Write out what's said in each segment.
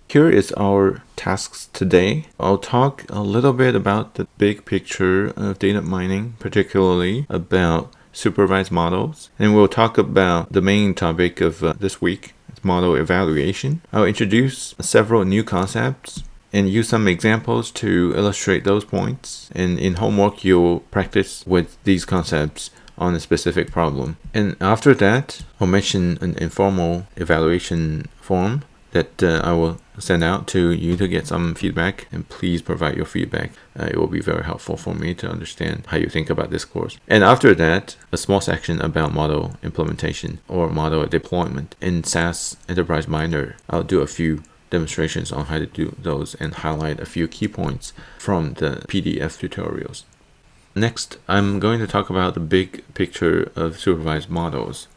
Here is our tasks today. I'll talk a little bit about the big picture of data mining, particularly about supervised models. And we'll talk about the main topic of this week, model evaluation. I'll introduce several new concepts and use some examples to illustrate those points. And in homework, you'll practice with these concepts on a specific problem. And after that, I'll mention an informal evaluation form that I will send out to you to get some feedback, and please provide your feedback. It will be very helpful for me to understand how you think about this course. And after that, a small section about model implementation or model deployment. In SAS Enterprise Miner, I'll do a few demonstrations on how to do those and highlight a few key points from the PDF tutorials. Next, I'm going to talk about the big picture of supervised models.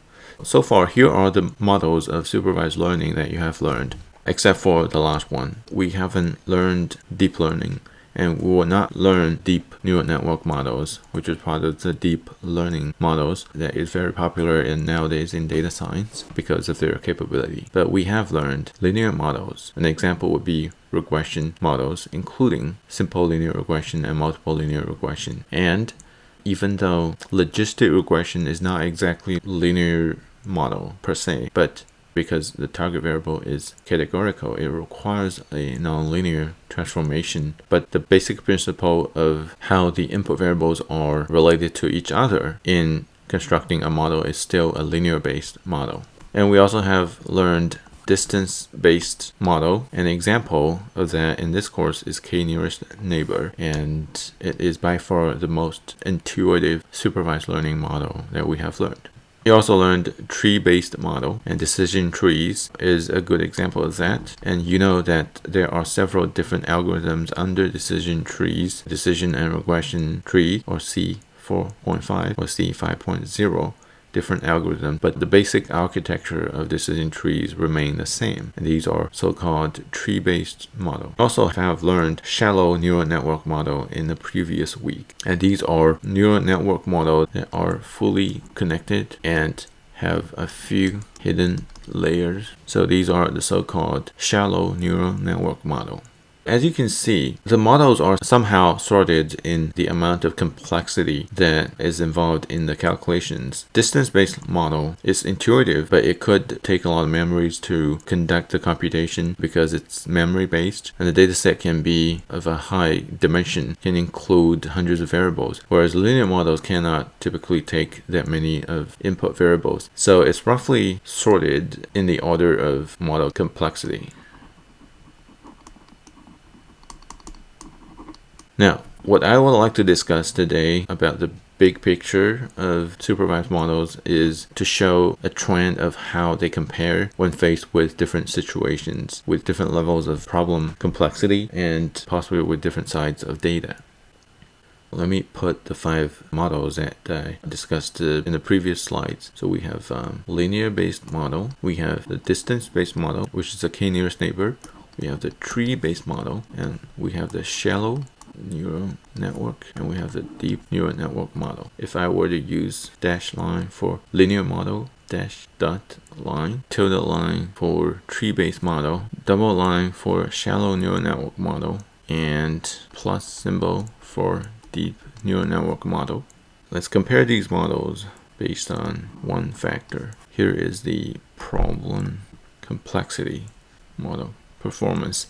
So far, here are the models of supervised learning that you have learned, except for the last one. We haven't learned deep learning, and we will not learn deep neural network models, which is part of the deep learning models that is very popular nowadays in data science because of their capability. But we have learned linear models. An example would be regression models, including simple linear regression and multiple linear regression. And even though logistic regression is not exactly linear model per se, but because the target variable is categorical, it requires a nonlinear transformation. But the basic principle of how the input variables are related to each other in constructing a model is still a linear-based model. And we also have learned distance-based model. An example of that in this course is k-nearest neighbor, and it is by far the most intuitive supervised learning model that we have learned. We also learned tree-based model, and decision trees is a good example of that. And you know that there are several different algorithms under decision trees, decision and regression tree, or C4.5 or C5.0, different algorithms, but the basic architecture of decision trees remain the same. And these are so-called tree-based model. We also have learned shallow neural network model in the previous week. And these are neural network models that are fully connected and have a few hidden layers. So these are the so-called shallow neural network model. As you can see, the models are somehow sorted in the amount of complexity that is involved in the calculations. Distance-based model is intuitive, but it could take a lot of memories to conduct the computation because it's memory-based, and the dataset can be of a high dimension, can include hundreds of variables, whereas linear models cannot typically take that many of input variables. So it's roughly sorted in the order of model complexity. Now, what I would like to discuss today about the big picture of supervised models is to show a trend of how they compare when faced with different situations, with different levels of problem complexity, and possibly with different sides of data. Let me put the 5 models that I discussed in the previous slides. So we have linear-based model, we have the distance-based model, which is a k-nearest neighbor, we have the tree-based model, and we have the shallow neural network, and we have the deep neural network model. If I were to use dash line for linear model, dash dot line, tilde line for tree-based model, double line for shallow neural network model, and plus symbol for deep neural network model. Let's compare these models based on one factor. Here is the problem complexity model performance.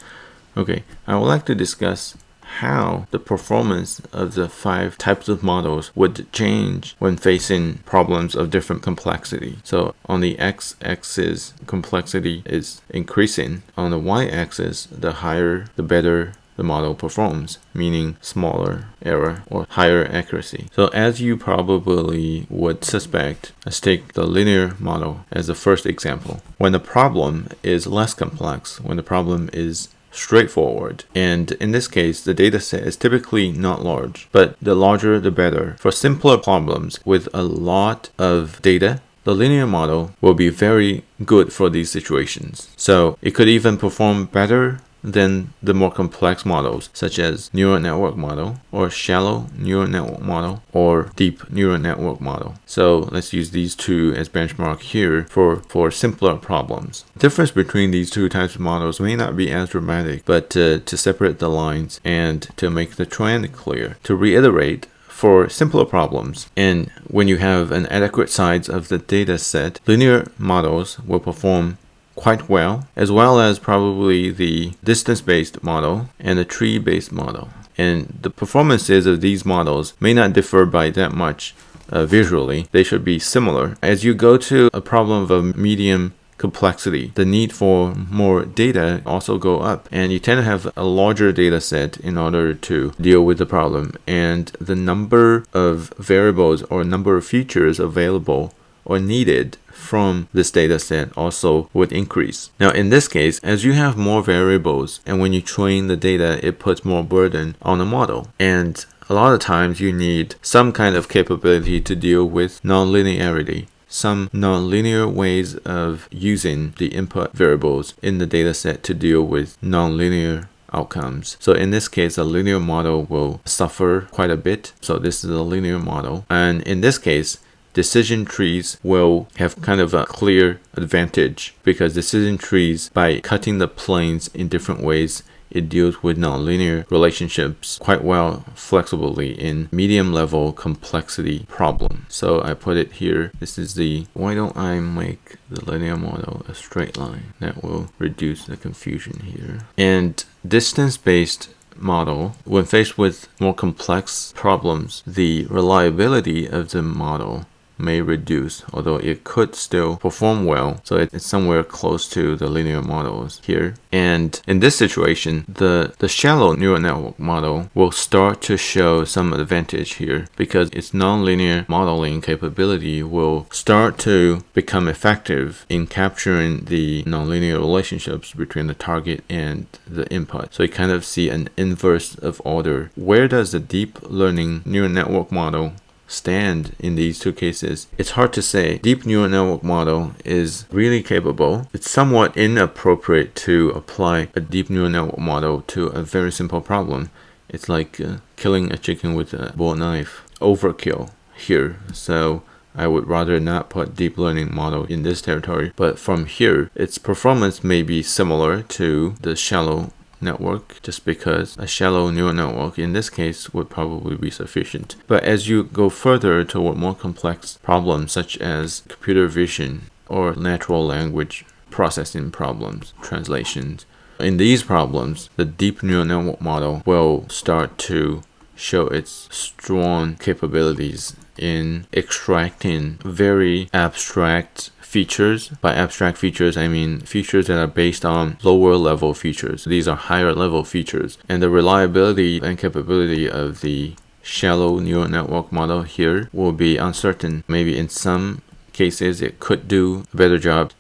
Okay, I would like to discuss how the performance of the 5 types of models would change when facing problems of different complexity. So on the x-axis, complexity is increasing. On the y-axis, the higher, the better the model performs, meaning smaller error or higher accuracy. So as you probably would suspect, let's take the linear model as the first example. When the problem is less complex, when the problem is straightforward, and in this case the data set is typically not large, but the larger the better. For simpler problems with a lot of data, the linear model will be very good for these situations. So it could even perform better than the more complex models, such as neural network model, or shallow neural network model, or deep neural network model. So let's use these two as benchmark here for simpler problems. The difference between these two types of models may not be as dramatic, but to separate the lines and to make the trend clear, to reiterate, for simpler problems, and when you have an adequate size of the data set, linear models will perform quite well as probably the distance-based model and the tree-based model. And the performances of these models may not differ by that much visually. They should be similar. As you go to a problem of a medium complexity, the need for more data also go up, and you tend to have a larger data set in order to deal with the problem, and the number of variables or number of features available or needed from this data set also would increase. Now in this case, as you have more variables and when you train the data, it puts more burden on the model, and a lot of times you need some kind of capability to deal with nonlinearity, some nonlinear ways of using the input variables in the data set to deal with nonlinear outcomes. So in this case, a linear model will suffer quite a bit. So this is a linear model, and in this case, decision trees will have kind of a clear advantage, because decision trees, by cutting the planes in different ways, it deals with nonlinear relationships quite well flexibly in medium level complexity problem. So I put it here. This is the, why don't I make the linear model a straight line? That will reduce the confusion here. And distance-based model, when faced with more complex problems, the reliability of the model may reduce, although it could still perform well. So it's somewhere close to the linear models here. And in this situation, the shallow neural network model will start to show some advantage here, because its nonlinear modeling capability will start to become effective in capturing the nonlinear relationships between the target and the input. So you kind of see an inverse of order. Where does the deep learning neural network model stand in these two cases? It's hard to say. Deep neural network model is really capable. It's somewhat inappropriate to apply a deep neural network model to a very simple problem. It's like killing a chicken with a bowl knife. Overkill here. So I would rather not put deep learning model in this territory. But from here, its performance may be similar to the shallow network, just because a shallow neural network in this case would probably be sufficient. But as you go further toward more complex problems, such as computer vision or natural language processing problems, translations, in these problems, the deep neural network model will start to show its strong capabilities in extracting very abstract features. By abstract features, I mean features that are based on lower level features. These are higher level features. And the reliability and capability of the shallow neural network model here will be uncertain. Maybe in some cases it could do a better job.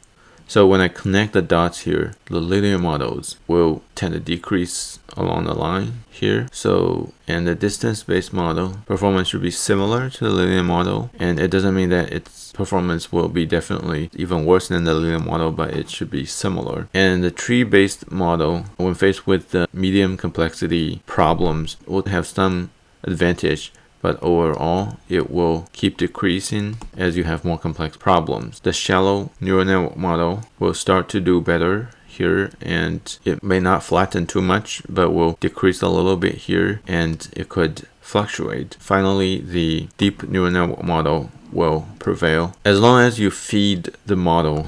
So when I connect the dots here, the linear models will tend to decrease along the line here. So, and the distance-based model performance should be similar to the linear model, and it doesn't mean that its performance will be definitely even worse than the linear model, but it should be similar. And the tree-based model, when faced with the medium complexity problems, will have some advantage, but overall it will keep decreasing as you have more complex problems. The shallow neural network model will start to do better here, and it may not flatten too much, but will decrease a little bit here, and it could fluctuate. Finally, the deep neural network model will prevail. As long as you feed the model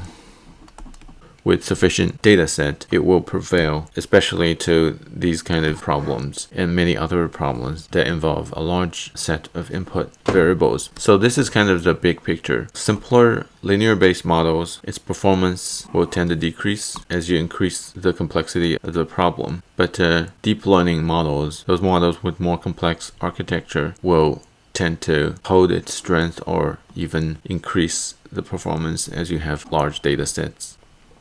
with sufficient data set, it will prevail, especially to these kind of problems and many other problems that involve a large set of input variables. So this is kind of the big picture. Simpler linear-based models, its performance will tend to decrease as you increase the complexity of the problem. But deep learning models, those models with more complex architecture, will tend to hold its strength or even increase the performance as you have large data sets.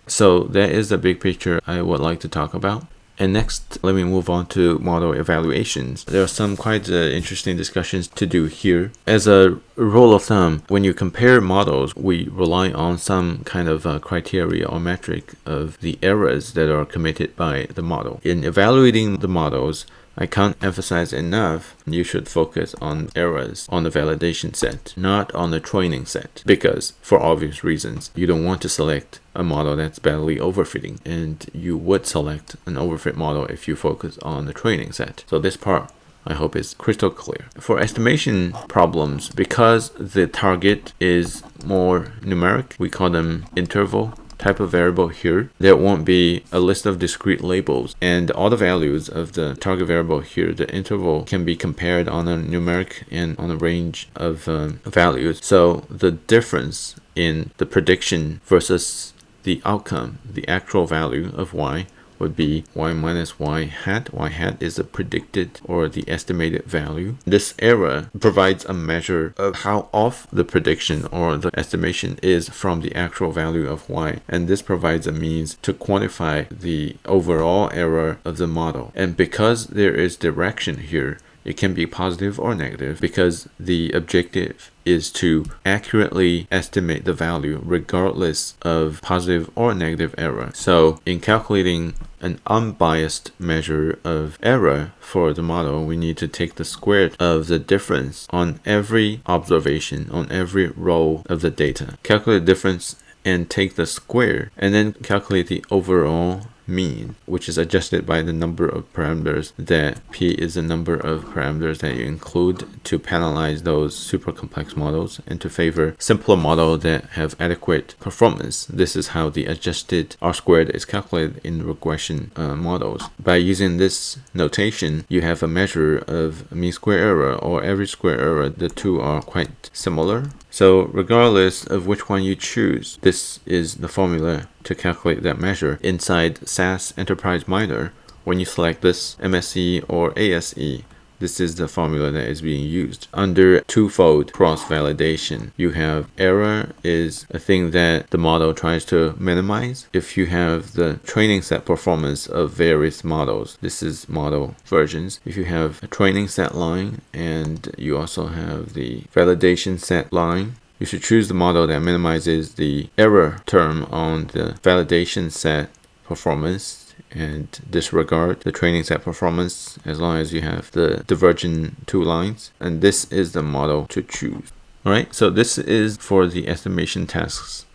So that is the big picture I would like to talk about. And next, let me move on to model evaluations. There are some quite interesting discussions to do here. As a rule of thumb, when you compare models, we rely on some kind of criteria or metric of the errors that are committed by the model. In evaluating the models, I can't emphasize enough, you should focus on errors on the validation set, not on the training set, because for obvious reasons, you don't want to select a model that's badly overfitting, and you would select an overfit model if you focus on the training set. So this part, I hope, is crystal clear. For estimation problems, because the target is more numeric, we call them interval type of variable here, there won't be a list of discrete labels, and all the values of the target variable here, the interval, can be compared on a numeric and on a range of values. So the difference in the prediction versus the outcome, the actual value of y, would be y minus y hat. Y hat is the predicted or the estimated value. This error provides a measure of how off the prediction or the estimation is from the actual value of y, and this provides a means to quantify the overall error of the model. And because there is direction here, it can be positive or negative, because the objective is to accurately estimate the value regardless of positive or negative error. So in calculating an unbiased measure of error for the model, we need to take the square of the difference on every observation, on every row of the data. Calculate the difference and take the square, and then calculate the overall mean, which is adjusted by the number of parameters that P is the number of parameters that you include to penalize those super complex models and to favor simpler models that have adequate performance. This is how the adjusted R-squared is calculated in regression models. By using this notation, you have a measure of mean square error or average square error. The two are quite similar. So regardless of which one you choose, this is the formula to calculate that measure inside SAS Enterprise Miner. When you select this MSE or ASE, this is the formula that is being used. Under twofold cross-validation, you have error is a thing that the model tries to minimize. If you have the training set performance of various models, this is model versions. If you have a training set line and you also have the validation set line, you should choose the model that minimizes the error term on the validation set performance and disregard the training set performance as long as you have the divergent two lines. And this is the model to choose. Alright, so this is for the estimation tasks.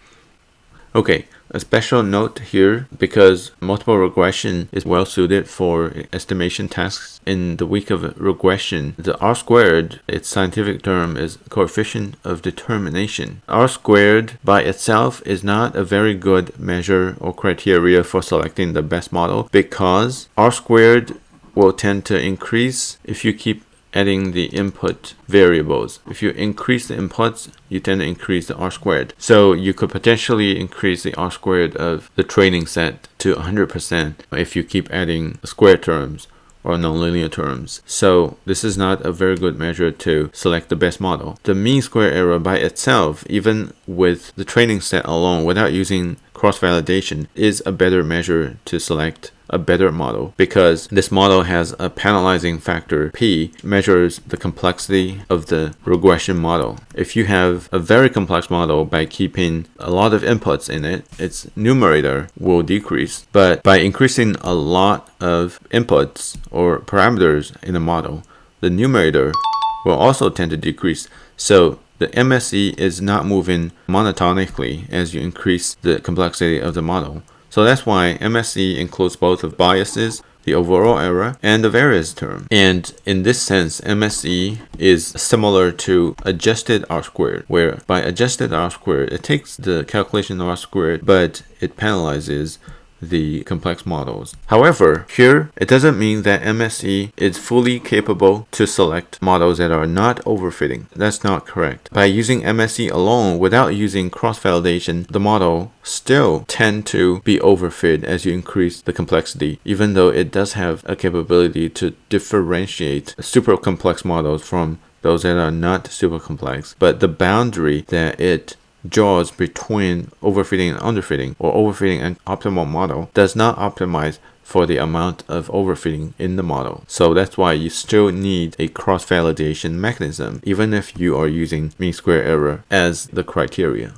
Okay, a special note here, because multiple regression is well suited for estimation tasks. In the week of regression, the R-squared, its scientific term is coefficient of determination. R-squared by itself is not a very good measure or criteria for selecting the best model, because R-squared will tend to increase if you keep adding the input variables. If you increase the inputs, you tend to increase the R-squared. So you could potentially increase the R-squared of the training set to 100% if you keep adding square terms or nonlinear terms. So this is not a very good measure to select the best model. The mean square error by itself, even with the training set alone, without using cross-validation, is a better measure to select a better model, because this model has a penalizing factor. P measures the complexity of the regression model. If you have a very complex model, by keeping a lot of inputs in it, its numerator will decrease. But by increasing a lot of inputs or parameters in the model, the numerator will also tend to decrease. So the MSE is not moving monotonically as you increase the complexity of the model. So that's why MSE includes both of biases, the overall error, and the variance term. And in this sense, MSE is similar to adjusted R-squared, where by adjusted R-squared, it takes the calculation of R-squared, but it penalizes the complex models. However, here it doesn't mean that MSE is fully capable to select models that are not overfitting. That's not correct. By using MSE alone without using cross-validation, the model still tend to be overfit as you increase the complexity, even though it does have a capability to differentiate super complex models from those that are not super complex. But the boundary that it draws between overfitting and underfitting, or overfitting an optimal model, does not optimize for the amount of overfitting in the model. So that's why you still need a cross-validation mechanism, even if you are using mean square error as the criteria.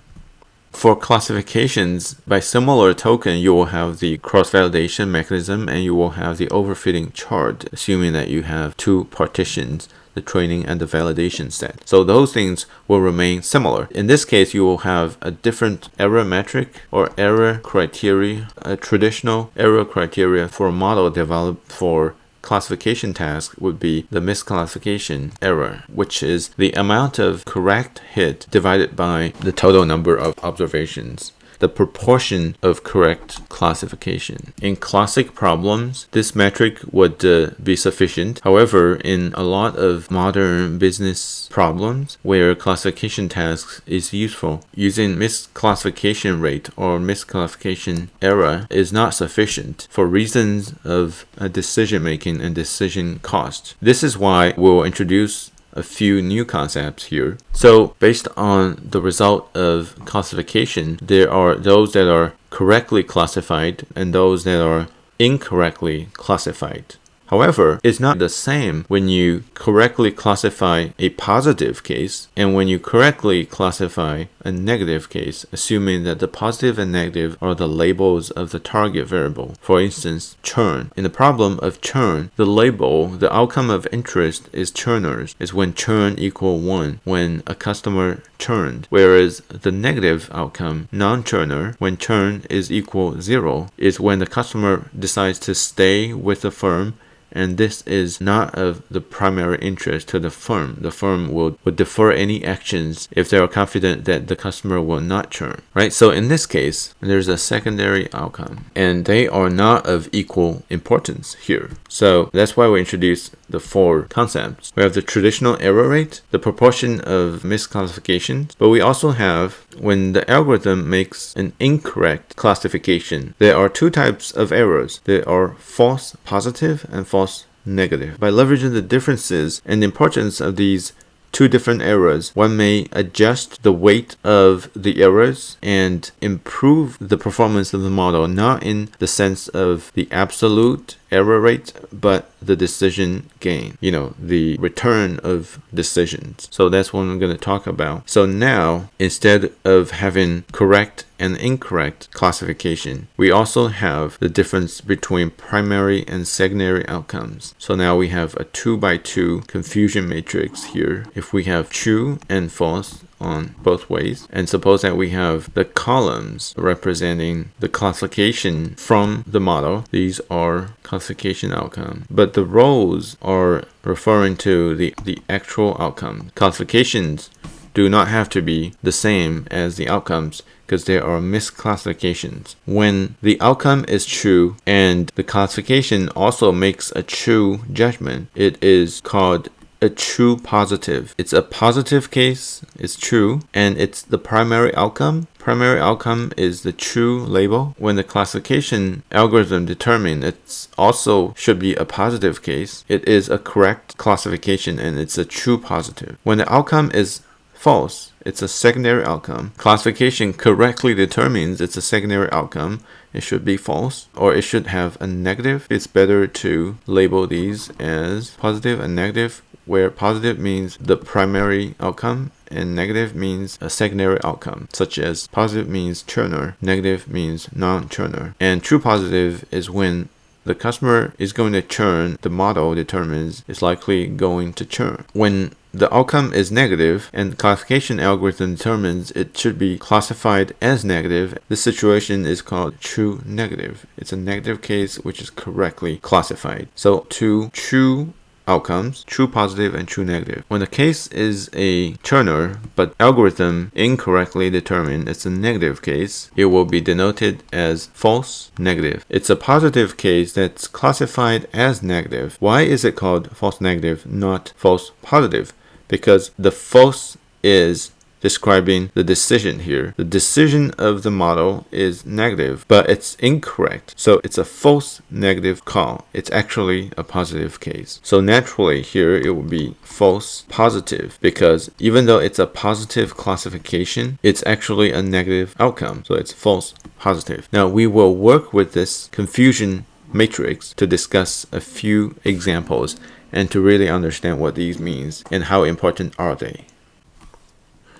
For classifications, by similar token, you will have the cross-validation mechanism and you will have the overfitting chart, assuming that you have two partitions, the training and the validation set. So those things will remain similar. In this case, you will have a different error metric or error criteria, a traditional error criteria for a model developed for classification task would be the misclassification error, which is the amount of correct hit divided by the total number of observations, the proportion of correct classification. In classic problems, this metric would be sufficient. However, in a lot of modern business problems where classification tasks is useful, using misclassification rate or misclassification error is not sufficient for reasons of decision making and decision cost. This is why we'll introduce a few new concepts here. So based on the result of classification, there are those that are correctly classified and those that are incorrectly classified. However, it's not the same when you correctly classify a positive case and when you correctly classify a negative case, assuming that the positive and negative are the labels of the target variable. For instance, churn. In the problem of churn, the label, the outcome of interest is churners, is when churn equal 1, when a customer churned. Whereas the negative outcome, non-churner, when churn is equal 0, is when the customer decides to stay with the firm, and this is not of the primary interest to the firm. The firm would defer any actions if they are confident that the customer will not churn, right? So in this case, there's a secondary outcome, and they are not of equal importance here. So that's why we introduced the 4 concepts. We have the traditional error rate, the proportion of misclassifications, but we also have when the algorithm makes an incorrect classification. There are 2 types of errors. There are false positive and false negative. By leveraging the differences and importance of these 2 different errors, one may adjust the weight of the errors and improve the performance of the model, not in the sense of the absolute error rate, but the decision gain, the return of decisions. So that's what I'm going to talk about. So now, instead of having correct and incorrect classification, we also have the difference between primary and secondary outcomes. So now we have a 2x2 confusion matrix here. If we have true and false on both ways, and suppose that we have the columns representing the classification from the model, these are classification outcome, but the rows are referring to the actual outcome. Classifications do not have to be the same as the outcomes because there are misclassifications. When the outcome is true and the classification also makes a true judgment, it is called a true positive. It's a positive case, it's true, and it's the primary outcome. Primary outcome is the true label. When the classification algorithm determines it also should be a positive case, it is a correct classification and it's a true positive. When the outcome is false, it's a secondary outcome. Classification correctly determines it's a secondary outcome. It should be false, or it should have a negative. It's better to label these as positive and negative, where positive means the primary outcome and negative means a secondary outcome, such as positive means churner, negative means non-churner. And true positive is when the customer is going to churn, the model determines it's likely going to churn. When the outcome is negative and the classification algorithm determines it should be classified as negative, this situation is called true negative. It's a negative case which is correctly classified. So 2 true outcomes, true positive and true negative. When the case is a churner, but algorithm incorrectly determined it's a negative case, it will be denoted as false negative. It's a positive case that's classified as negative. Why is it called false negative, not false positive? Because the false is describing the decision here. The decision of the model is negative, but it's incorrect. So it's a false negative call. It's actually a positive case. So naturally here it will be false positive, because even though it's a positive classification, it's actually a negative outcome. So it's false positive. Now we will work with this confusion matrix to discuss a few examples and to really understand what these means and how important are they.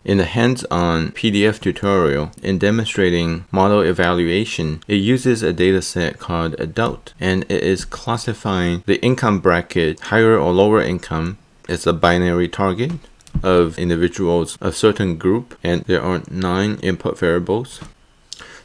In the hands-on PDF tutorial, in demonstrating model evaluation, it uses a dataset called adult, and it is classifying the income bracket, higher or lower income, as a binary target of individuals of certain group, and there are 9 input variables.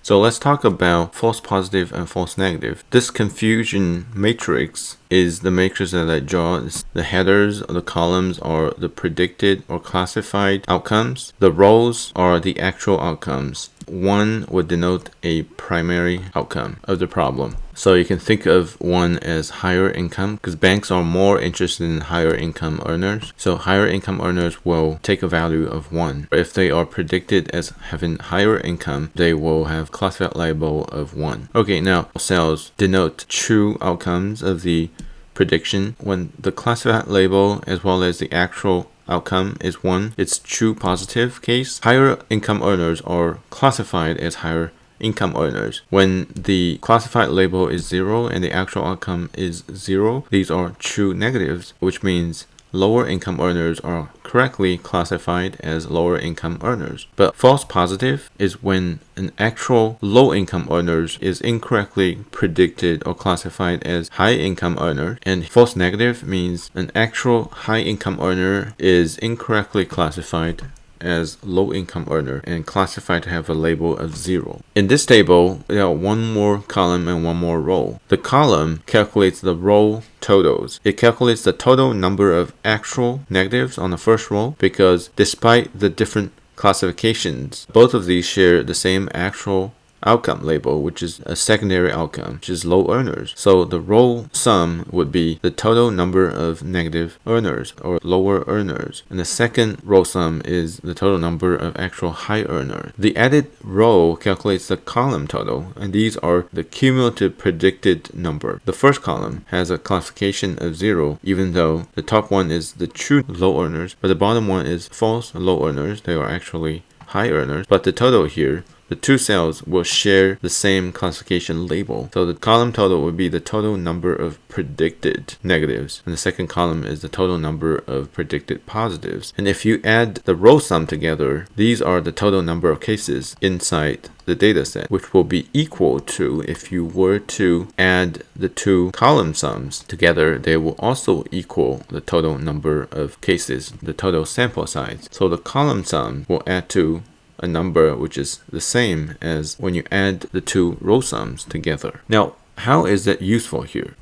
So let's talk about false positive and false negative. This confusion matrix is the matrix that I draw. The headers of the columns are the predicted or classified outcomes. The rows are the actual outcomes. 1 would denote a primary outcome of the problem. So you can think of 1 as higher income, because banks are more interested in higher income earners. So higher income earners will take a value of 1. If they are predicted as having higher income, they will have classified label of 1. Okay, now cells denote true outcomes of the prediction. When the classified label as well as the actual outcome is 1, it's true positive case. Higher income earners are classified as higher income earners. When the classified label is 0 and the actual outcome is 0, these are true negatives, which means lower income earners are correctly classified as lower income earners. But false positive is when an actual low income earners is incorrectly predicted or classified as high income earner, and false negative means an actual high income earner is incorrectly classified as low income earner and classified to have a label of 0. In this table, there are 1 more column and 1 more row. The column calculates the row totals. It calculates the total number of actual negatives on the first row, because despite the different classifications, both of these share the same actual outcome label, which is a secondary outcome, which is low earners. So the row sum would be the total number of negative earners or lower earners, and the second row sum is the total number of actual high earners. The added row calculates the column total, and these are the cumulative predicted number. The first column has a classification of 0, even though the top one is the true low earners, but the bottom one is false low earners. They are actually high earners, but the total here, the 2 cells will share the same classification label. So the column total would be the total number of predicted negatives, and the second column is the total number of predicted positives. And if you add the row sum together, these are the total number of cases inside the data set, which will be equal to, if you were to add the 2 column sums together, they will also equal the total number of cases, the total sample size. So the column sum will add to a number which is the same as when you add the 2 row sums together. Now, how is that useful here?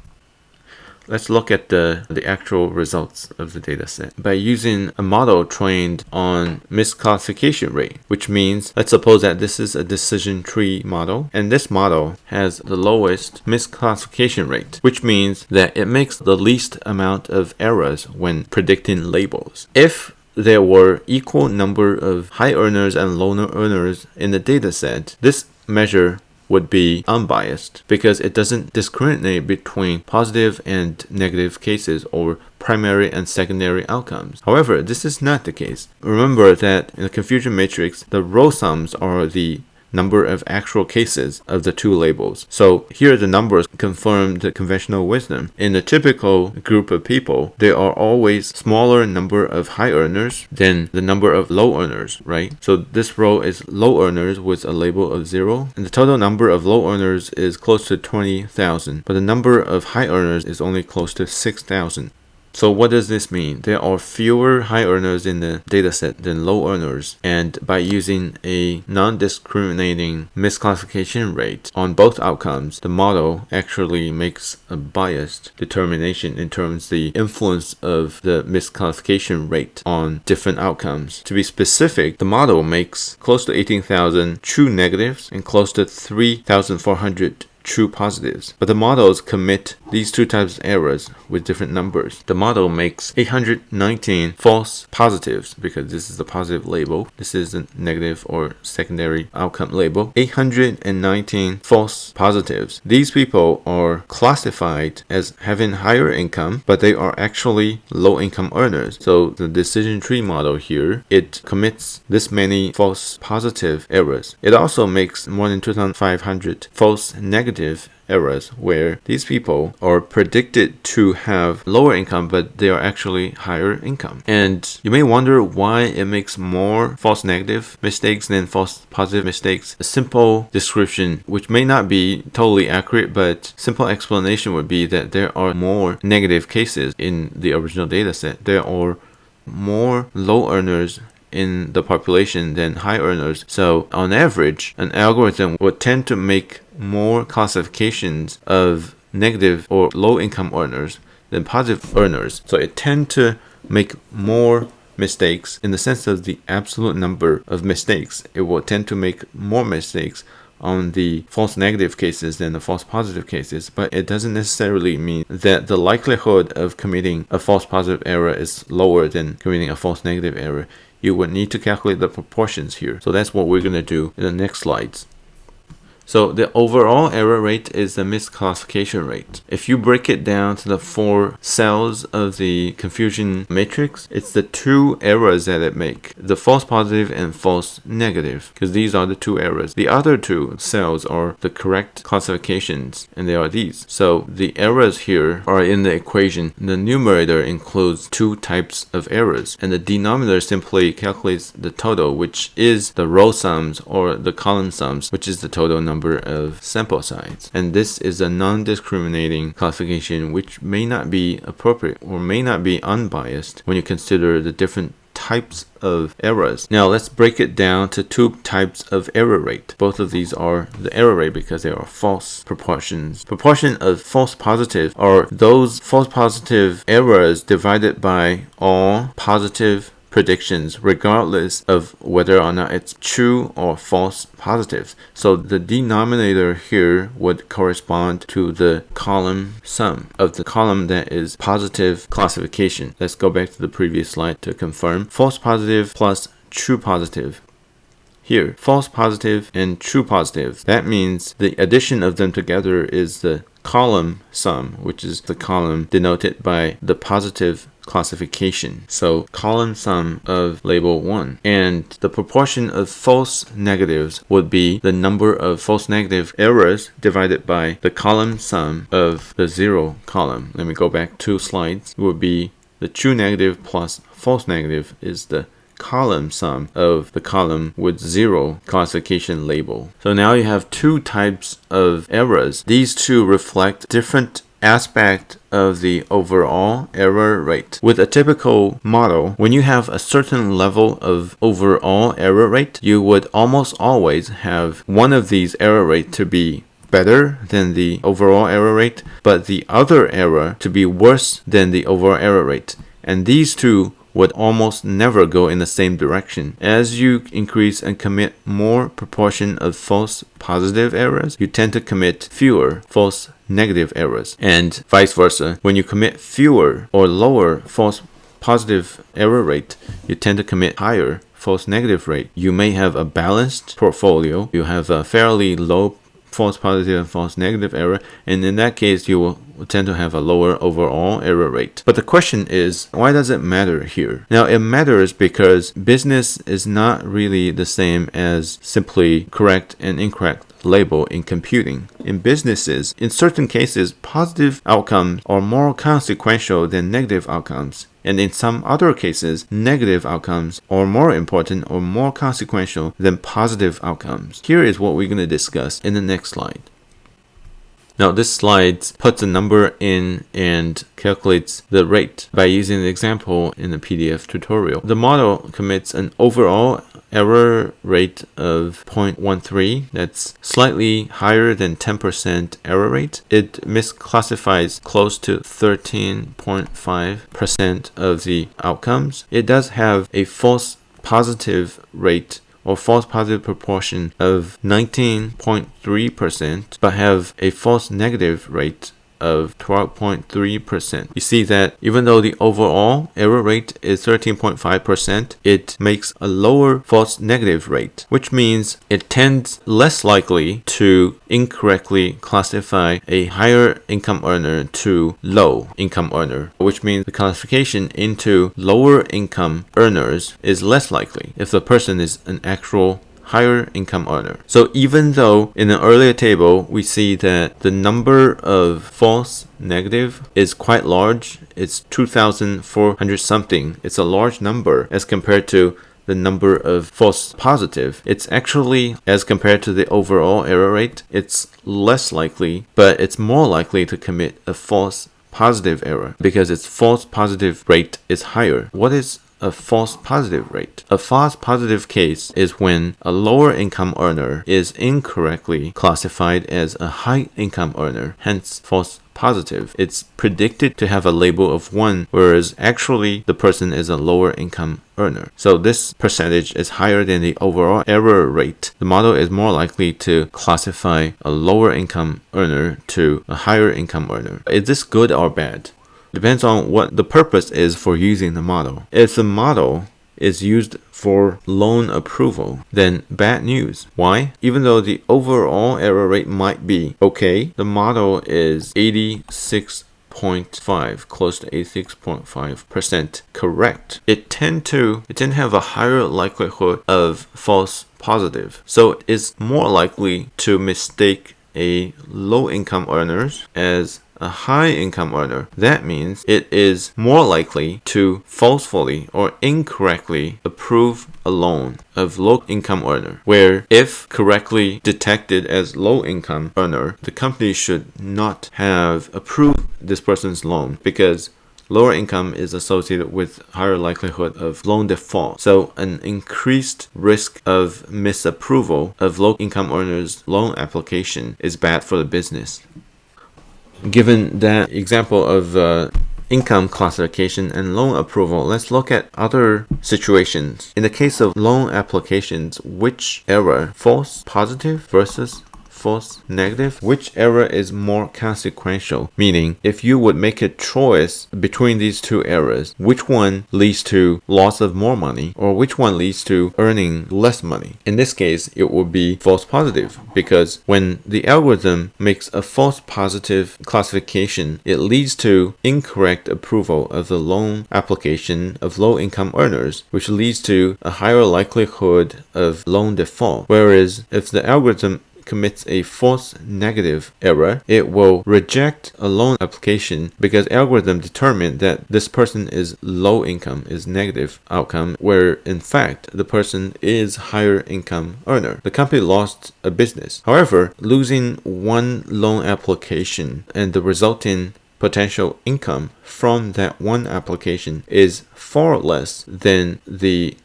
Let's look at the actual results of the data set by using a model trained on misclassification rate, which means, let's suppose that this is a decision tree model, and this model has the lowest misclassification rate, which means that it makes the least amount of errors when predicting labels. If there were equal number of high earners and low earners in the data set, this measure would be unbiased because it doesn't discriminate between positive and negative cases or primary and secondary outcomes. However, this is not the case. Remember that in the confusion matrix, the row sums are the number of actual cases of the 2 labels. So here the numbers confirm the conventional wisdom. In a typical group of people, there are always smaller number of high earners than the number of low earners, right? So this row is low earners with a label of 0, and the total number of low earners is close to 20,000, but the number of high earners is only close to 6,000. So what does this mean? There are fewer high earners in the dataset than low earners, and by using a non-discriminating misclassification rate on both outcomes, the model actually makes a biased determination in terms of the influence of the misclassification rate on different outcomes. To be specific, the model makes close to 18,000 true negatives and close to 3,400 true positives, but the models commit these 2 types of errors with different numbers. The model makes 819 false positives because this is the positive label, this is the negative or secondary outcome label. 819 false positives. These people are classified as having higher income, but they are actually low income earners. So the decision tree model here, it commits this many false positive errors. It also makes more than 2,500 false negative negative errors, where these people are predicted to have lower income, but they are actually higher income. And you may wonder why it makes more false negative mistakes than false positive mistakes. A simple description, which may not be totally accurate, but simple explanation would be that there are more negative cases in the original data set. There are more low earners in the population than high earners. So on average, an algorithm would tend to make more classifications of negative or low income earners than positive earners. So it tends to make more mistakes in the sense of the absolute number of mistakes. It will tend to make more mistakes on the false negative cases than the false positive cases, but it doesn't necessarily mean that the likelihood of committing a false positive error is lower than committing a false negative error. You would need to calculate the proportions here. So that's what we're going to do in the next slides. So the overall error rate is the misclassification rate. If you break it down to the 4 cells of the confusion matrix, it's the 2 errors that it makes, the false positive and false negative, because these are the 2 errors. The other 2 cells are the correct classifications, and they are these. So the errors here are in the equation. The numerator includes 2 types of errors, and the denominator simply calculates the total, which is the row sums or the column sums, which is the total number of sample size. And this is a non-discriminating classification, which may not be appropriate or may not be unbiased when you consider the different types of errors. Now let's break it down to 2 types of error rate. Both of these are the error rate because they are false proportions. Proportion of false positive are those false positive errors divided by all positive predictions, regardless of whether or not it's true or false positives. So the denominator here would correspond to the column sum of the column that is positive classification. Let's go back to the previous slide to confirm. False positive plus true positive. Here, false positive and true positive. That means the addition of them together is the column sum, which is the column denoted by the positive classification. So column sum of label 1, and the proportion of false negatives would be the number of false negative errors divided by the column sum of the 0 column. Let me go back 2 slides. It would be the true negative plus false negative is the column sum of the column with 0 classification label. So now you have 2 types of errors. These 2 reflect different aspect of the overall error rate. With a typical model, when you have a certain level of overall error rate, you would almost always have one of these error rate to be better than the overall error rate, but the other error to be worse than the overall error rate. And these 2 would almost never go in the same direction. As you increase and commit more proportion of false positive errors, you tend to commit fewer false negative errors, and vice versa. When you commit fewer or lower false positive error rate, you tend to commit higher false negative rate. You may have a balanced portfolio. You have a fairly low false positive and false negative error, and in that case you will tend to have a lower overall error rate. But the question is, why does it matter here? Now it matters because business is not really the same as simply correct and incorrect label in computing. In businesses, in certain cases, positive outcomes are more consequential than negative outcomes. And in some other cases, negative outcomes are more important or more consequential than positive outcomes. Here is what we're going to discuss in the next slide. Now this slide puts a number in and calculates the rate by using the example in the PDF tutorial. The model commits an overall error rate of 0.13. That's slightly higher than 10% error rate. It misclassifies close to 13.5% of the outcomes. It does have a false positive rate or false positive proportion of 19.3%, but have a false negative rate of 12.3%. You see that even though the overall error rate is 13.5%, it makes a lower false negative rate, which means it tends less likely to incorrectly classify a higher income earner to low income earner, which means the classification into lower income earners is less likely if the person is an actual higher income earner. So even though in an earlier table we see that the number of false negative is quite large, it's 2,400 something, it's a large number as compared to the number of false positive. It's actually, as compared to the overall error rate, it's less likely, but it's more likely to commit a false positive error because its false positive rate is higher. What is a false positive rate? A false positive case is when a lower income earner is incorrectly classified as a high income earner, hence false positive. It's predicted to have a label of 1, whereas actually the person is a lower income earner. So this percentage is higher than the overall error rate. The model is more likely to classify a lower income earner to a higher income earner. Is this good or bad? Depends on what the purpose is for using the model. If the model is used for loan approval, then bad news. Why? Even though the overall error rate might be okay, the model is 86.5, close to 86.5% correct. It tend to have a higher likelihood of false positive. So it's more likely to mistake a low income earners as a high income earner. That means it is more likely to falsely or incorrectly approve a loan of low income earner, where if correctly detected as low income earner, the company should not have approved this person's loan because lower income is associated with higher likelihood of loan default. So an increased risk of misapproval of low income earners' loan application is bad for the business. Given that example of income classification and loan approval, let's look at other situations. In the case of loan applications, which error, false positive versus false negative, which error is more consequential? Meaning, if you would make a choice between these two errors, which one leads to loss of more money or which one leads to earning less money? In this case, it would be false positive, because when the algorithm makes a false positive classification, it leads to incorrect approval of the loan application of low income earners, which leads to a higher likelihood of loan default. Whereas if the algorithm commits a false negative error, it will reject a loan application because algorithm determined that this person is low income, is negative outcome, where in fact the person is higher income earner. The company lost a business. However, losing one loan application and the resulting potential income from that one application is far less than the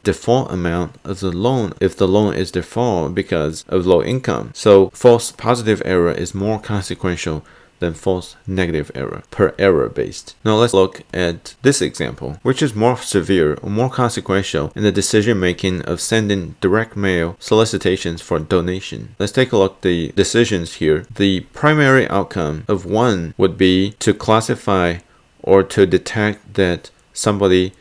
default amount of the loan if the loan is default because of low income. So false positive error is more consequential than false negative error per error based. Now let's look at this example, which is more severe or more consequential in the decision making of sending direct mail solicitations for donation. Let's take a look at the decisions here. The primary outcome of one would be to classify or to detect that somebody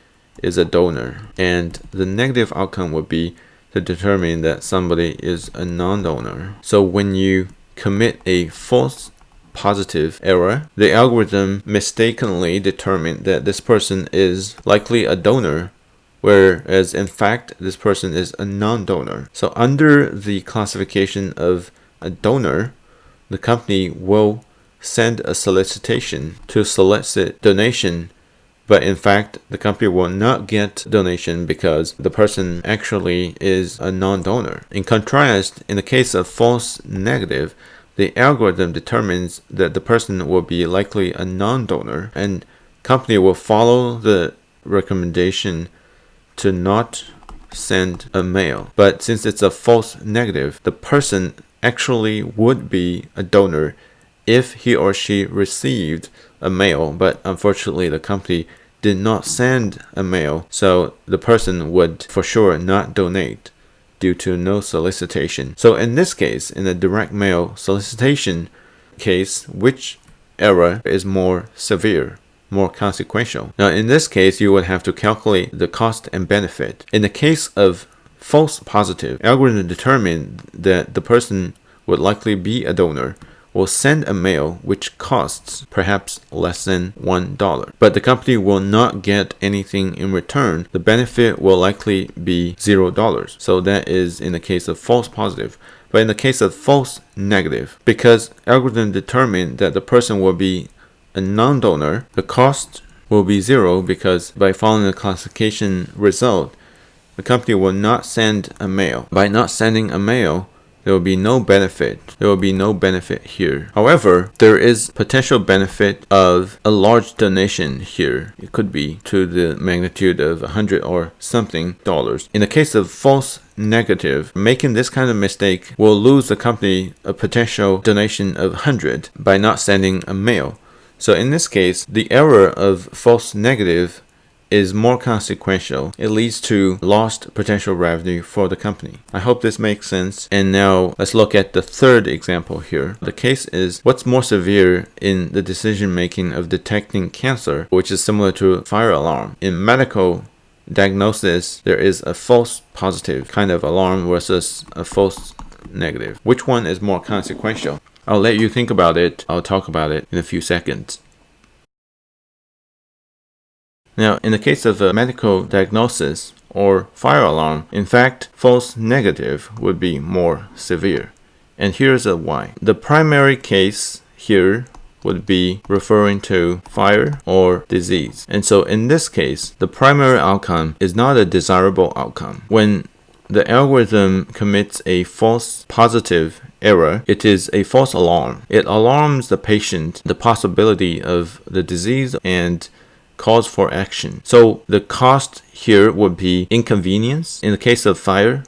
is a donor, and the negative outcome would be to determine that somebody is a non-donor. So when you commit a false positive error, the algorithm mistakenly determined that this person is likely a donor, whereas in fact this person is a non-donor. So under the classification of a donor, the company will send a solicitation to solicit donation, but in fact, the company will not get donation because the person actually is a non-donor. In contrast, in the case of false negative, the algorithm determines that the person will be likely a non-donor, and company will follow the recommendation to not send a mail. But since it's a false negative, the person actually would be a donor if he or she received a mail, but unfortunately the company did not send a mail, so the person would for sure not donate due to no solicitation. So in this case, in a direct mail solicitation case, which error is more severe, more consequential? Now in this case, you would have to calculate the cost and benefit. In the case of false positive, algorithm determined that the person would likely be a donor, will send a mail which costs perhaps less than $1, but the company will not get anything in return. The benefit will likely be $0. So that is in the case of false positive. But in the case of false negative, because algorithm determined that the person will be a non-donor, the cost will be 0 because by following the classification result, the company will not send a mail. By not sending a mail, there will be no benefit. There will be no benefit here. However, there is potential benefit of a large donation here. It could be to the magnitude of 100 or something dollars. In the case of false negative, making this kind of mistake will lose the company a potential donation of 100 by not sending a mail. So in this case, the error of false negative is more consequential. It leads to lost potential revenue for the company. I hope this makes sense. And now let's look at the third example here. The case is what's more severe in the decision making of detecting cancer, which is similar to fire alarm. In medical diagnosis, there is a false positive kind of alarm versus a false negative. Which one is more consequential? I'll let you think about it. I'll talk about it in a few seconds. Now, in the case of a medical diagnosis or fire alarm, in fact, false negative would be more severe. And here's why. The primary case here would be referring to fire or disease. And so in this case, the primary outcome is not a desirable outcome. When the algorithm commits a false positive error, it is a false alarm. It alarms the patient the possibility of the disease and cause for action. So the cost here would be inconvenience in the case of fire,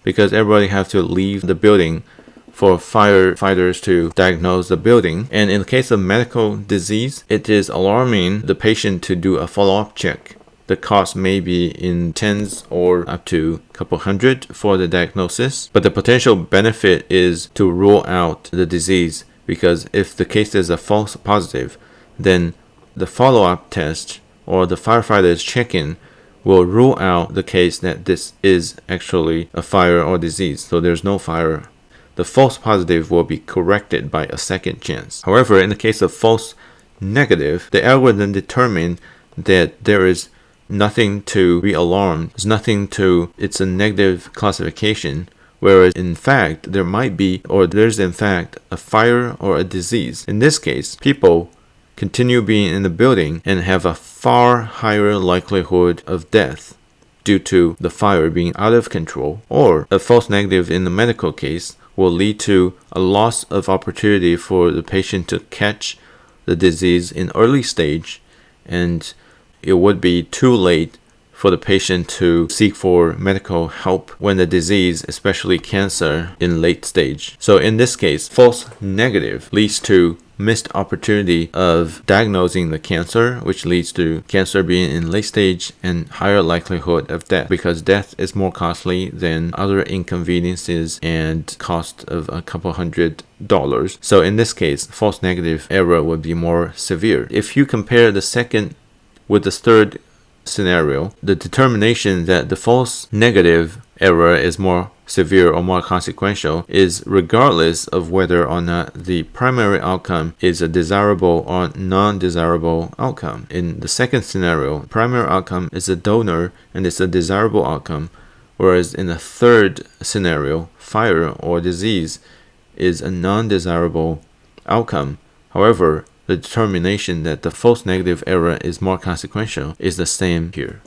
because everybody has to leave the building for firefighters to diagnose the building. And in the case of medical disease, it is alarming the patient to do a follow-up check. The cost may be in tens or up to a couple hundred for the diagnosis, but the potential benefit is to rule out the disease, because if the case is a false positive, then the follow-up test or the firefighter's check-in will rule out the case that this is actually a fire or disease. So there's no fire. The false positive will be corrected by a second chance. However, in the case of false negative, the algorithm determined that there is nothing to be alarmed. It's a negative classification. Whereas in fact, there's in fact a fire or a disease. In this case, people continue being in the building and have a far higher likelihood of death due to the fire being out of control. Or a false negative in the medical case will lead to a loss of opportunity for the patient to catch the disease in early stage, and it would be too late for the patient to seek for medical help when the disease, especially cancer, in late stage. So in this case, false negative leads to missed opportunity of diagnosing the cancer, which leads to cancer being in late stage and higher likelihood of death, because death is more costly than other inconveniences and cost of a couple $100. So in this case, false negative error would be more severe. If you compare the second with the third scenario, the determination that the false negative error is more severe or more consequential is regardless of whether or not the primary outcome is a desirable or non-desirable outcome. In the second scenario, primary outcome is a donor and it's a desirable outcome, whereas in the third scenario, fire or disease is a non-desirable outcome. However, the determination that the false negative error is more consequential is the same here.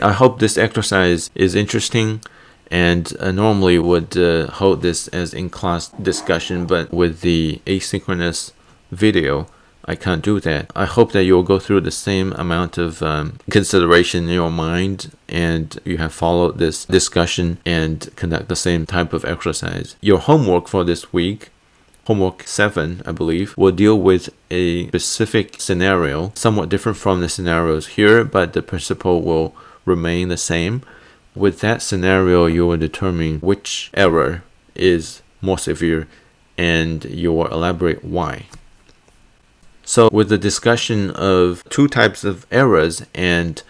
I hope this exercise is interesting, and normally would hold this as in-class discussion, but with the asynchronous video, I can't do that. I hope that you'll go through the same amount of consideration in your mind, and you have followed this discussion and conduct the same type of exercise. Your homework for this week, homework 7, I believe, will deal with a specific scenario, somewhat different from the scenarios here, but the principle will remain the same. With that scenario, you will determine which error is more severe, and you will elaborate why. So with the discussion of two types of errors and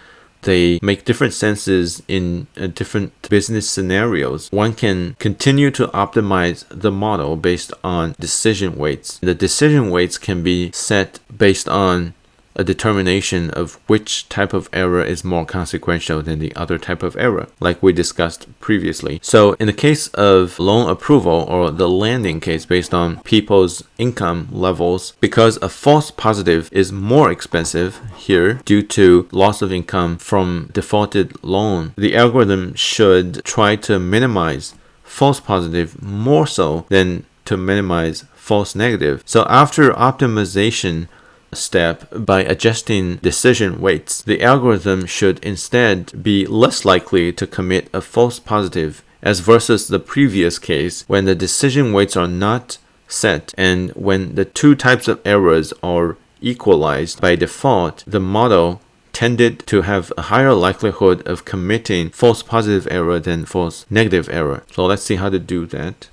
they make different senses in different business scenarios. One can continue to optimize the model based on decision weights. The decision weights can be set based on a determination of which type of error is more consequential than the other type of error, like we discussed previously. So in the case of loan approval, or the lending case based on people's income levels, because a false positive is more expensive here due to loss of income from defaulted loan, the algorithm should try to minimize false positive more so than to minimize false negative. So after optimization step, by adjusting decision weights, the algorithm should instead be less likely to commit a false positive as versus the previous case when the decision weights are not set and when the two types of errors are equalized by default. The model tended to have a higher likelihood of committing false positive error than false negative error. So let's see how to do that.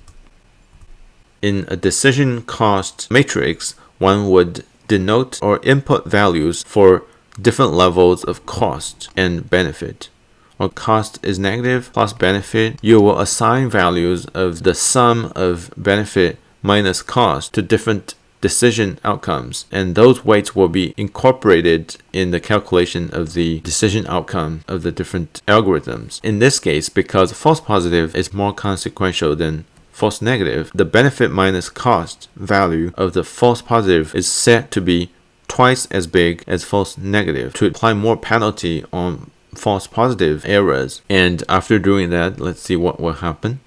In a decision cost matrix, one would denote or input values for different levels of cost and benefit. When cost is negative plus benefit, you will assign values of the sum of benefit minus cost to different decision outcomes, and those weights will be incorporated in the calculation of the decision outcome of the different algorithms. In this case, because false positive is more consequential than false negative, the benefit minus cost value of the false positive is set to be twice as big as false negative to apply more penalty on false positive errors. And after doing that, let's see what will happen.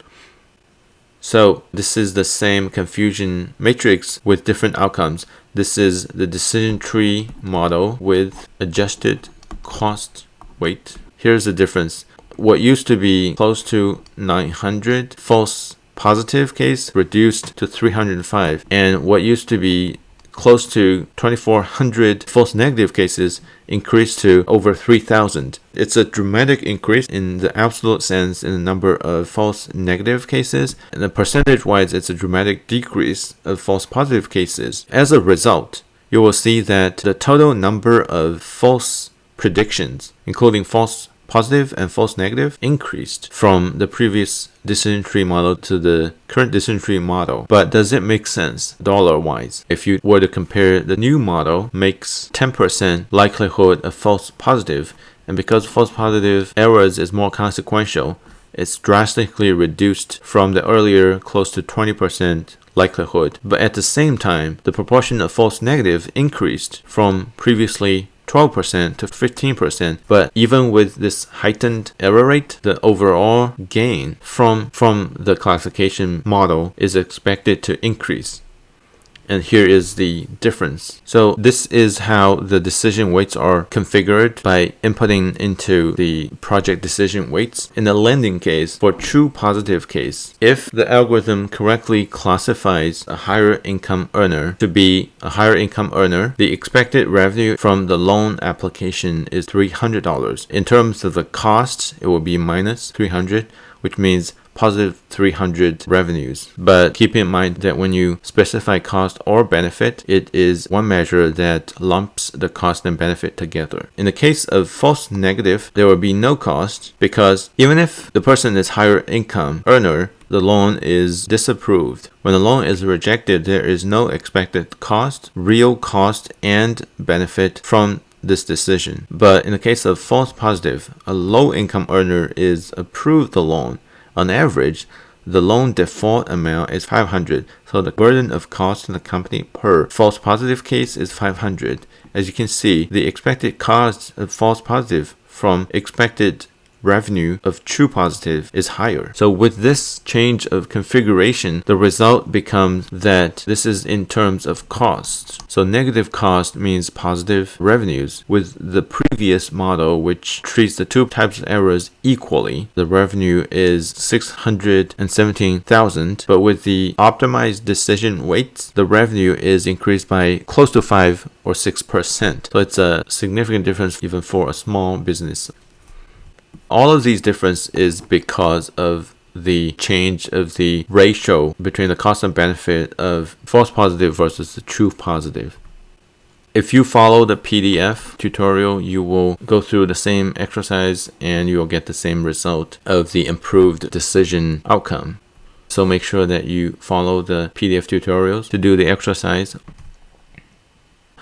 So this is the same confusion matrix with different outcomes. This is the decision tree model with adjusted cost weight. Here's the difference. What used to be close to 900 false positive case reduced to 305, and what used to be close to 2400 false negative cases increased to over 3000. It's a dramatic increase in the absolute sense in the number of false negative cases, and the percentage wise it's a dramatic decrease of false positive cases. As a result, you will see that the total number of false predictions, including false positive and false negative, increased from the previous decision tree model to the current decision tree model. But does it make sense dollar wise? If you were to compare, the new model makes 10% likelihood of false positive, and because false positive errors is more consequential, it's drastically reduced from the earlier close to 20% likelihood. But at the same time, the proportion of false negative increased from previously 12% to 15%, but even with this heightened error rate, the overall gain from the classification model is expected to increase. And here is the difference. So this is how the decision weights are configured by inputting into the project decision weights. In the lending case, for true positive case, if the algorithm correctly classifies a higher income earner to be a higher income earner, the expected revenue from the loan application is $300. In terms of the cost, it will be minus $300, which means positive 300 revenues. But keep in mind that when you specify cost or benefit, it is one measure that lumps the cost and benefit together. In the case of false negative, there will be no cost, because even if the person is higher income earner, the loan is disapproved. When the loan is rejected, there is no expected cost, real cost, and benefit from this decision. But in the case of false positive, a low income earner is approved the loan. On average, the loan default amount is $500, so the burden of cost to the company per false positive case is $500. As you can see, the expected cost of false positive from expected revenue of true positive is higher. So with this change of configuration, the result becomes that this is in terms of costs. So negative cost means positive revenues. With the previous model, which treats the two types of errors equally, the revenue is $617,000, but with the optimized decision weights, the revenue is increased by close to 5 or 6%. So it's a significant difference even for a small business. All of these differences is because of the change of the ratio between the cost and benefit of false positive versus the true positive. If you follow the PDF tutorial, you will go through the same exercise and you will get the same result of the improved decision outcome. So make sure that you follow the PDF tutorials to do the exercise.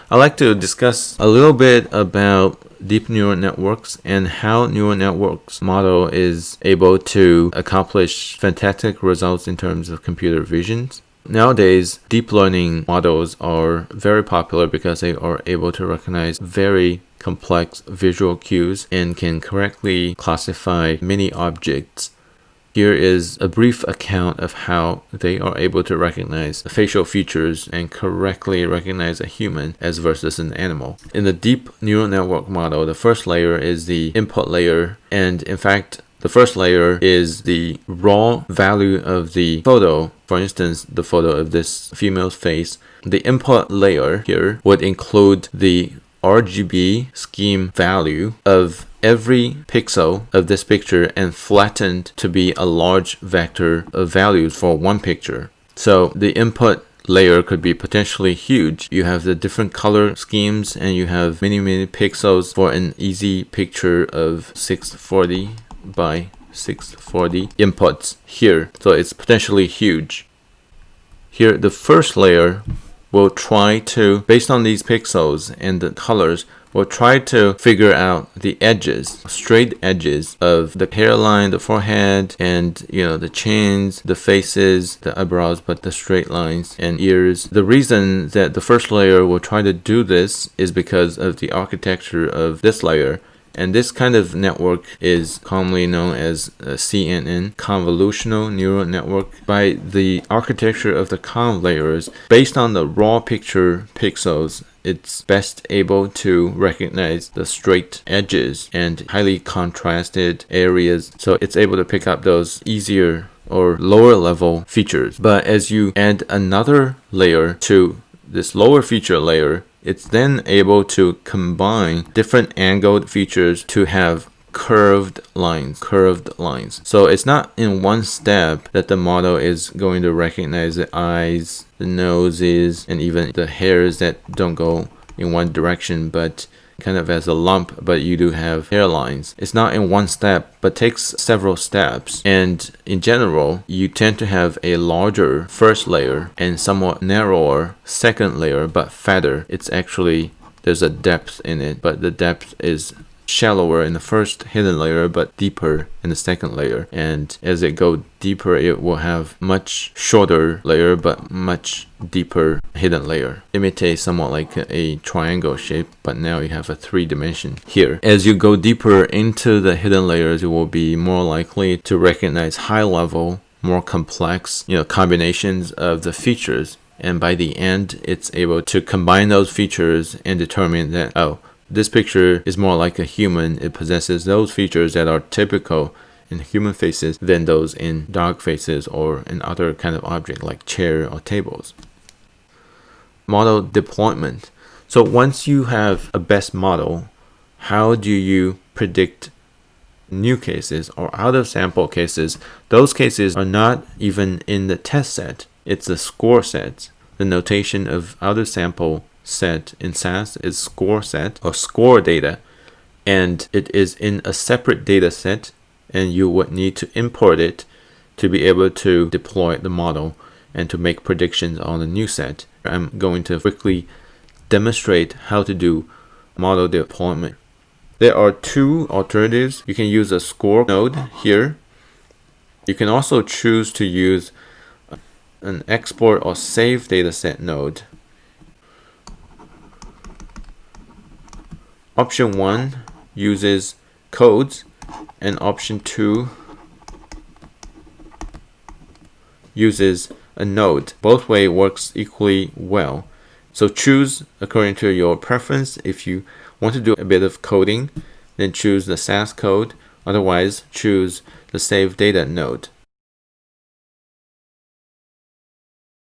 I'd like to discuss a little bit about deep neural networks and how neural networks model is able to accomplish fantastic results in terms of computer vision. Nowadays, deep learning models are very popular because they are able to recognize very complex visual cues and can correctly classify many objects. Here is a brief account of how they are able to recognize facial features and correctly recognize a human as versus an animal. In the deep neural network model, the first layer is the input layer, and in fact, the first layer is the raw value of the photo. For instance, the photo of this female's face. The input layer here would include the RGB scheme value of every pixel of this picture and flattened to be a large vector of values for one picture. So the input layer could be potentially huge. You have the different color schemes and you have many pixels for an easy picture of 640 by 640 inputs here. So it's potentially huge. Here, the first layer will try to, based on these pixels and the colors, will try to figure out the edges, straight edges of the hairline, the forehead, and the chins, the faces, the eyebrows, but the straight lines and ears. The reason that the first layer will try to do this is because of the architecture of this layer. And this kind of network is commonly known as CNN, convolutional neural network. By the architecture of the conv layers, based on the raw picture pixels, it's best able to recognize the straight edges and highly contrasted areas. So it's able to pick up those easier or lower level features. But as you add another layer to this lower feature layer, it's then able to combine different angled features to have curved lines. So it's not in one step that the model is going to recognize the eyes, the noses, and even the hairs that don't go in one direction, but kind of as a lump, but you do have hairlines. It's not in one step, but takes several steps. And in general, you tend to have a larger first layer and somewhat narrower second layer, but fatter. It's actually, there's a depth in it, but the depth is shallower in the first hidden layer, but deeper in the second layer. And as it goes deeper, it will have much shorter layer, but much deeper hidden layer. Imitate somewhat like a triangle shape, but now you have a 3-dimension here. As you go deeper into the hidden layers, you will be more likely to recognize high level, more complex, combinations of the features. And by the end, it's able to combine those features and determine that, this picture is more like a human. It possesses those features that are typical in human faces than those in dog faces or in other kind of object like chair or tables. Model deployment. So once you have a best model, how do you predict new cases or out of sample cases? Those cases are not even in the test set. It's the score set. The notation of out of sample set in SAS is score set or score data, and it is in a separate data set, and you would need to import it to be able to deploy the model and to make predictions on the new set. I'm going to quickly demonstrate how to do model deployment. There are two alternatives. You can use a score node here. You can also choose to use an export or save dataset node. Option 1 uses codes, and option 2 uses a node. Both way works equally well. So choose according to your preference. If you want to do a bit of coding, then choose the SAS code. Otherwise, choose the save data node.